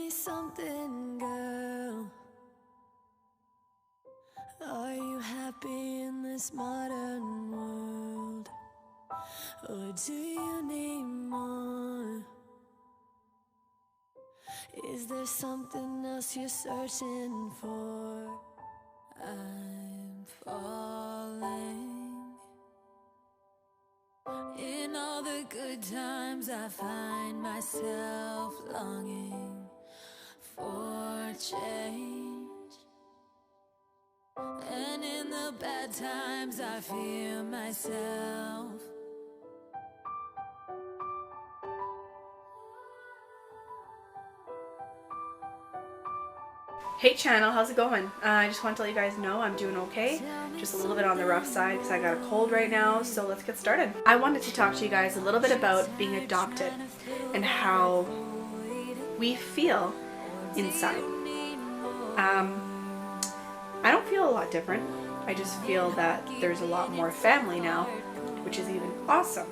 me something, girl. Are you happy in this modern world? Or do you need more? Is there something else you're searching for? I'm falling. In all the good times I find myself longing for change, and in the bad times I fear myself. Hey channel, how's it going? I just want to let you guys know I'm doing okay. Just a little bit on the rough side because I got a cold right now, so let's get started. I wanted to talk to you guys a little bit about being adopted and how we feel inside. I don't feel a lot different. I just feel that there's a lot more family now, which is even awesome.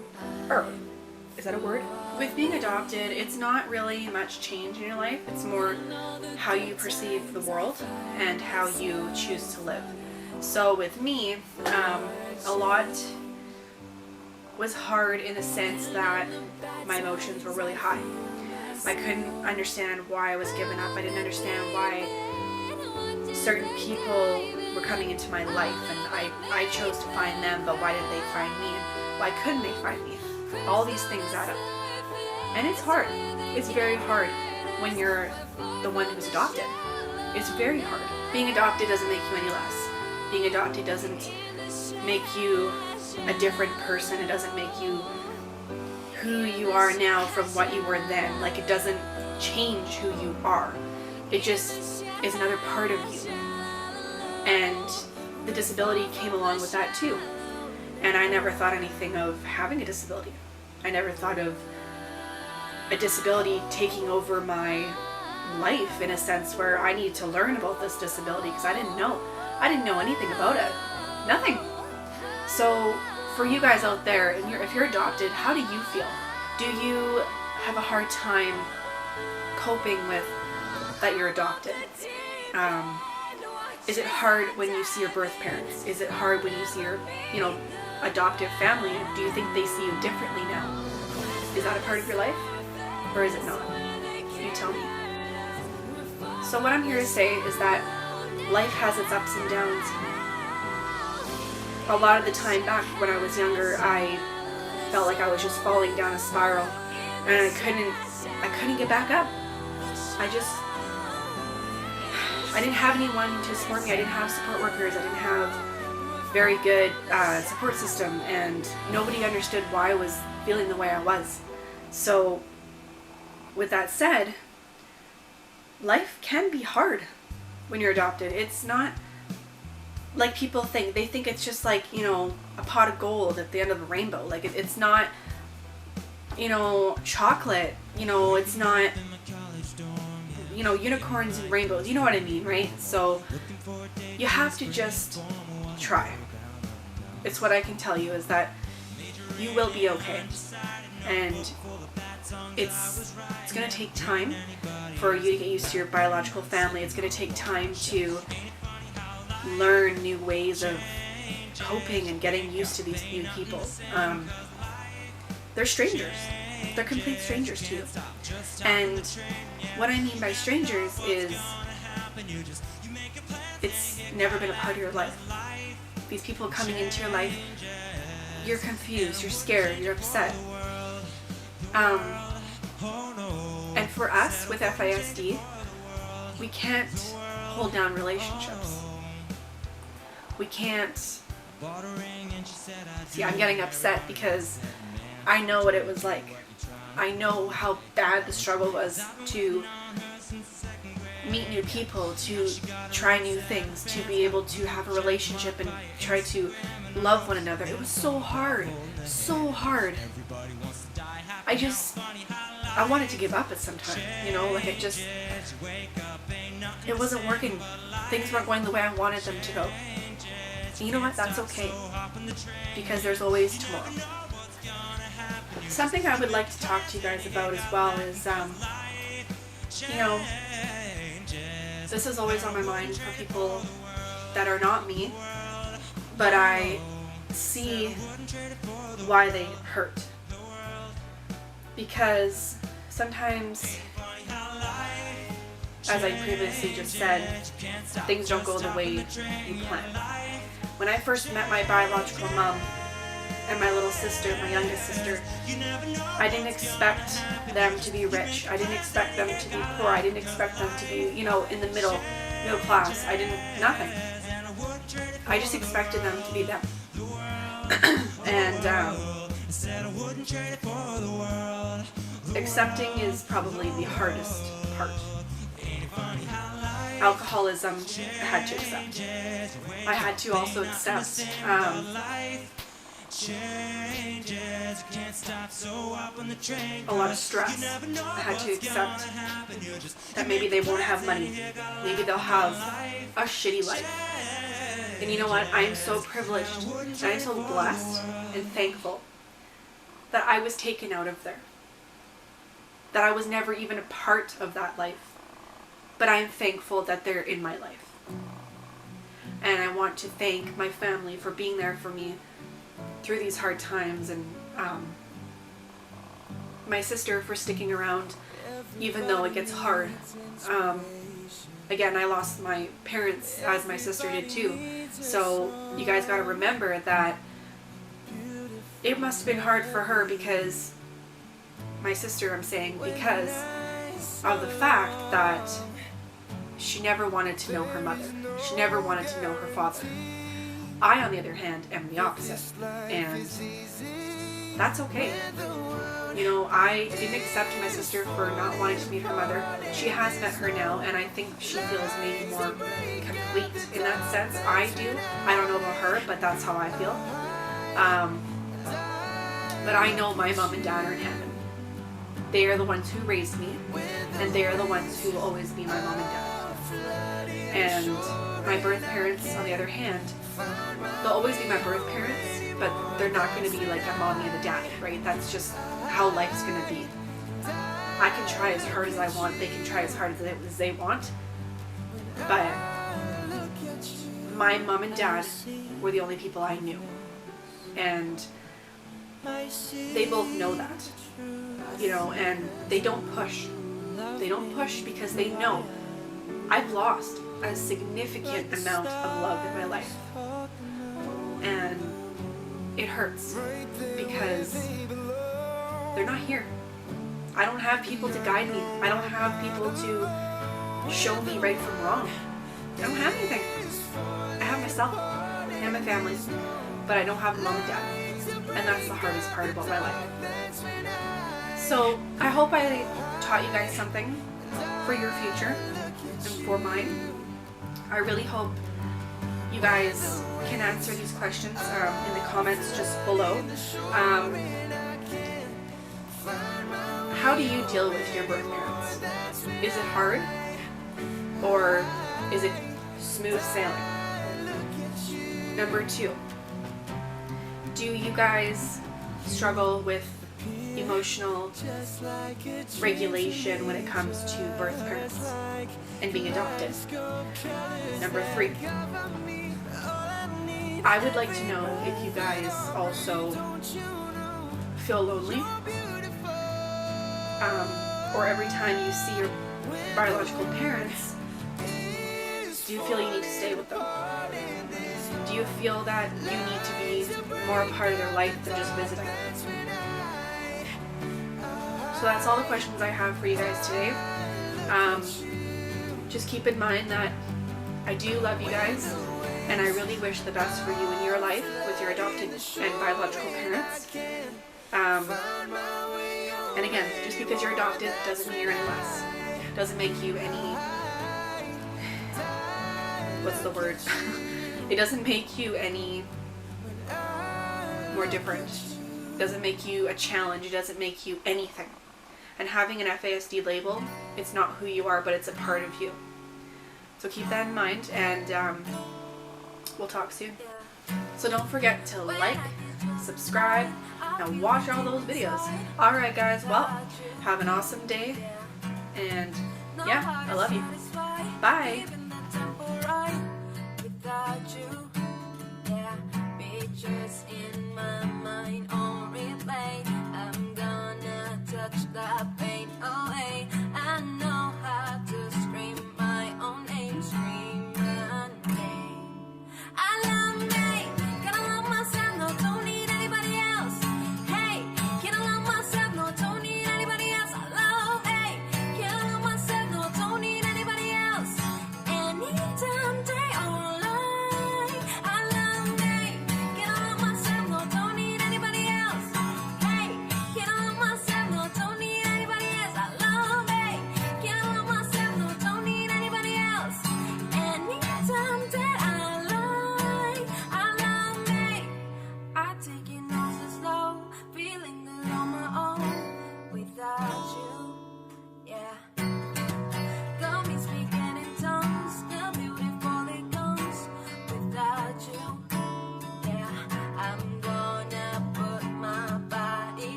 Is that a word? With being adopted, it's not really much change in your life. It's more how you perceive the world and how you choose to live. So with me, a lot was hard in the sense that my emotions were really high. I couldn't understand why I was given up. I didn't understand why certain people were coming into my life, and I chose to find them, but why didn't they find me? And why couldn't they find me? All these things add up. And it's hard. It's very hard when you're the one who's adopted. It's very hard. Being adopted doesn't make you any less. Being adopted doesn't make you a different person. It doesn't make you who you are now from what you were then. Like, it doesn't change who you are. It just is another part of you. And the disability came along with that too. And I never thought anything of having a disability. I never thought of a disability taking over my life in a sense where I need to learn about this disability because I didn't know. I didn't know anything about it. Nothing. So for you guys out there, and if you're adopted, how do you feel? Do you have a hard time coping with that you're adopted? Is it hard when you see your birth parents? Is it hard when you see your, adoptive family? Do you think they see you differently now? Is that a part of your life? Or is it not? You tell me. So what I'm here to say is that life has its ups and downs. A lot of the time back when I was younger, I felt like I was just falling down a spiral, and I couldn't get back up. I didn't have anyone to support me. I didn't have support workers. I didn't have very good support system, and nobody understood why I was feeling the way I was. So with that said, life can be hard when you're adopted. It's not like people think. They think it's just like, a pot of gold at the end of the rainbow. Like it's not, chocolate. It's not, unicorns and rainbows. You know what I mean, right? So you have to just try. It's what I can tell you is that you will be okay. And it's going to take time for you to get used to your biological family. It's going to take time to learn new ways of coping and getting used to these new people. They're strangers. They're complete strangers to you. And what I mean by strangers is it's never been a part of your life. These people coming into your life, you're confused, you're scared, you're upset. And for us with FISD, we can't hold down relationships. We can't. See, I'm getting upset because I know what it was like. I know how bad the struggle was to meet new people, to try new things, to be able to have a relationship and try to love one another. It was so hard, so hard. I wanted to give up at some time, it wasn't working. Things weren't going the way I wanted them to go. And you know what? That's okay, because there's always tomorrow. Something I would like to talk to you guys about as well is, this is always on my mind for people that are not me, but I see why they hurt. Because sometimes, as I previously just said, things don't go the way you plan. When I first met my biological mom and my little sister, my youngest sister, I didn't expect them to be rich. I didn't expect them to be poor. I didn't expect them to be, in the middle class. Nothing. I just expected them to be them. And accepting is probably the hardest part. Alcoholism, I had to accept. I had to also accept a lot of stress. I had to accept that maybe they won't have money. Maybe they'll have a shitty life. And you know what? I am so privileged and I'm so blessed and thankful that I was taken out of there. That I was never even a part of that life. But I am thankful that they're in my life. And I want to thank my family for being there for me through these hard times, and my sister for sticking around even though it gets hard. Again, I lost my parents as my sister did too. So you guys got to remember that it must have been hard for her because, my sister I'm saying, because of the fact that she never wanted to know her mother. She never wanted to know her father. I, on the other hand, am the opposite. And that's okay. I didn't accept my sister for not wanting to meet her mother. She has met her now, and I think she feels maybe more complete in that sense. I do. I don't know about her, but that's how I feel. But I know my mom and dad are in heaven. They are the ones who raised me, and they are the ones who will always be my mom and dad. And my birth parents, on the other hand, they'll always be my birth parents, but they're not going to be like a mommy and a daddy, right? That's just how life's going to be. I can try as hard as I want, they can try as hard as they want, but my mom and dad were the only people I knew. And they both know that, and they don't push. They don't push because they know I've lost a significant amount of love in my life. And it hurts because they're not here. I don't have people to guide me. I don't have people to show me right from wrong. I don't have anything. I have myself and my family, but I don't have a mom and dad. And that's the hardest part about my life. So I hope I taught you guys something for your future and for mine. I really hope you guys can answer these questions in the comments just below. How do you deal with your birth parents? Is it hard? Or is it smooth sailing? Number 2, do you guys struggle with emotional regulation when it comes to birth parents and being adopted? Number 3, I would like to know if you guys also feel lonely, or every time you see your biological parents, do you feel you need to stay with them? Do you feel that you need to be more a part of their life than just visiting? So that's all the questions I have for you guys today. Just keep in mind that I do love you guys, and I really wish the best for you in your life with your adopted and biological parents. And again, just because you're adopted doesn't mean you're any less. Doesn't make you any... what's the word? It doesn't make you any more different. It doesn't make you a challenge. It doesn't make you anything. And having an FASD label, it's not who you are, but it's a part of you. So keep that in mind, and we'll talk soon. So don't forget to like, subscribe, and watch all those videos. Alright guys, well, have an awesome day, and yeah, I love you. Bye. Without you, yeah, pictures in my mind.